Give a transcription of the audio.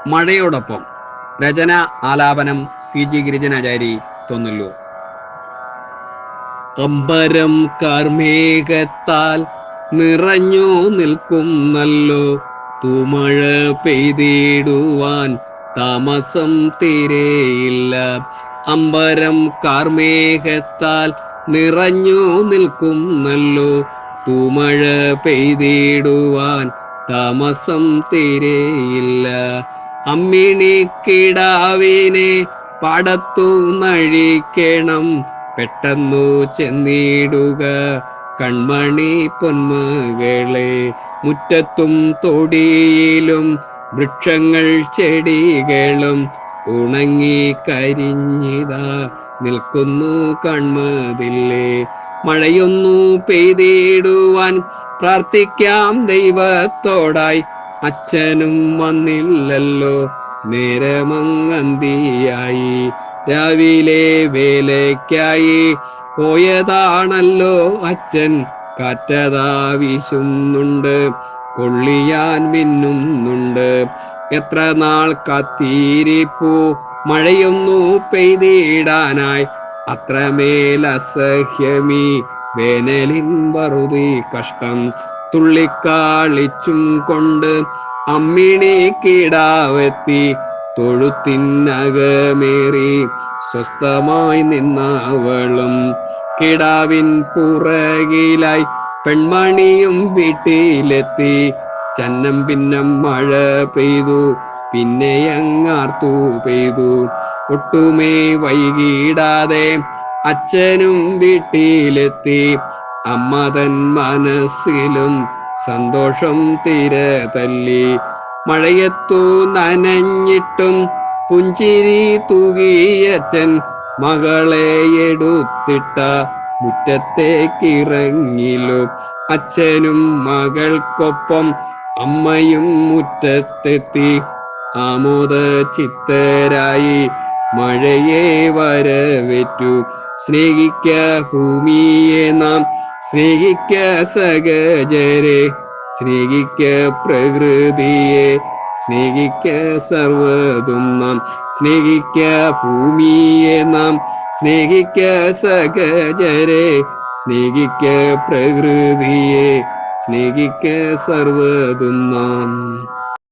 മഴയോടൊപ്പം. രചന ആലാപനം CG ഗിരിജനാചാരി, തൊന്നല്ലൂർ. അമ്പരം കാർമേഘത്താൽ നിറഞ്ഞു നിൽക്കുന്നല്ലോ, തൂമഴ പെയ്തിടുവാൻ താമസം തീരെയില്ല. അമ്പരം കാർമേഘത്താൽ നിറഞ്ഞു നിൽക്കുന്നല്ലോ, തൂമഴ പെയ്തിടുവാൻ താമസം തീരെയില്ല. അമ്മിണിക്കിടാവിനെ പാടത്തു നഴിക്കണം, പെട്ടെന്നു ചെന്നിടുക കൺമണി പൊന്മകളെ. മുറ്റത്തും തൊടിയിലും വൃക്ഷങ്ങൾ ചെടികളും ഉണങ്ങി കരിഞ്ഞിതാ നിൽക്കുന്നു കൺമതില്ലേ. മഴയൊന്നു പെയ്തിടുവാൻ പ്രാർത്ഥിക്കാം ദൈവത്തോടായി, അച്ഛനും വന്നില്ലല്ലോ നേരമങ്ങന്തിയായി. രാവിലെ വേലയ്ക്കായി പോയതാണല്ലോ അച്ഛൻ, കാറ്റതാ വീശുന്നുണ്ട്, കൊള്ളിയാൻ മിന്നുന്നുണ്ട്. എത്ര നാൾ കാത്തിരിപ്പു മഴയൊന്നു പെയ്തിടാനായി, അത്രമേൽ അസഹ്യമീ വേനലിൻ വറുതി കഷ്ടം. തുള്ളിക്കാളിച്ചും കൊണ്ട് അമ്മിണി കിടാവെത്തി, തൊഴുത്തിനകമേറി സ്വസ്ഥമായി നിന്നവളും. കിടാവിൻ പുറകിലായി പെൺമണിയും വീട്ടിലെത്തി. ചന്നം പിന്നം മഴ പെയ്തു, പിന്നെയങ്ങാർത്തു പെയ്തു. ഒട്ടുമേ വൈകിടാതെ അച്ഛനും വീട്ടിലെത്തി. അമ്മ തൻ മനസ്സിലും സന്തോഷം തിര തല്ലി. മഴയത്തു നനഞ്ഞിട്ടും പുഞ്ചിരി തൂകിയച്ഛൻ, മകളെ എടുത്തിട്ട മുറ്റത്തേക്കിറങ്ങിലോ. അച്ഛനും മകൾക്കൊപ്പം അമ്മയും മുറ്റത്തെത്തി. ആമോദ ചിത്തരായി മഴയെ വരവേറ്റു. സ്നേഹിക്ക ഭൂമിയെ നാം, സ്നേഹിക്ക സഹചരെ, സ്നേഹിക്ക പ്രകൃതിയെ, സ്നേഹിക്ക സർവ്വതും നാം. സ്നേഹിക്ക ഭൂമിയെ നാം, സ്നേഹിക്ക സഹചരെ, സ്നേഹിക്ക പ്രകൃതിയെ, സ്നേഹിക്ക സർവ്വതും നാം.